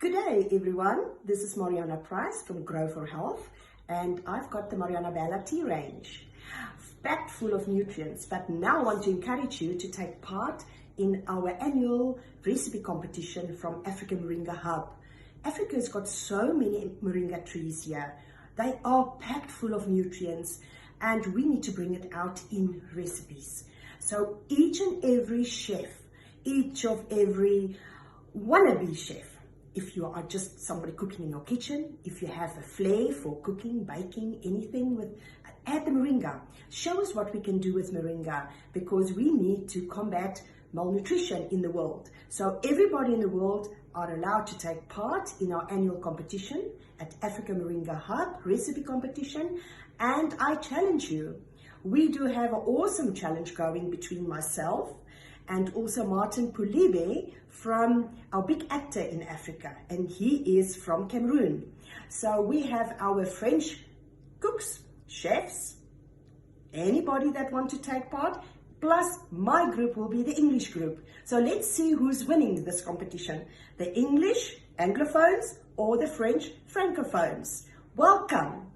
Good day everyone, this is Mariana Price from Grow for Health, and I've got the Mariana Bella tea range, packed full of nutrients. But now I want to encourage you to take part in our annual recipe competition from Africa Moringa Hub. Africa has got so many moringa trees here. They are packed full of nutrients and we need to bring it out in recipes. So each and every chef, each of every wannabe chef, if you are just somebody cooking in your kitchen, if you have a flair for cooking, baking, anything with, add the moringa. Show us what we can do with moringa, because we need to combat malnutrition in the world. So everybody in the world are allowed to take part in our annual competition at Africa Moringa Hub recipe competition. And I challenge you, we do have an awesome challenge going between myself and also Martin Pulibe, from our big actor in Africa, and he is from Cameroon. So we have our French cooks, chefs, anybody that want to take part, plus my group will be the English group. So let's see who's winning this competition, the English Anglophones or the French Francophones. Welcome.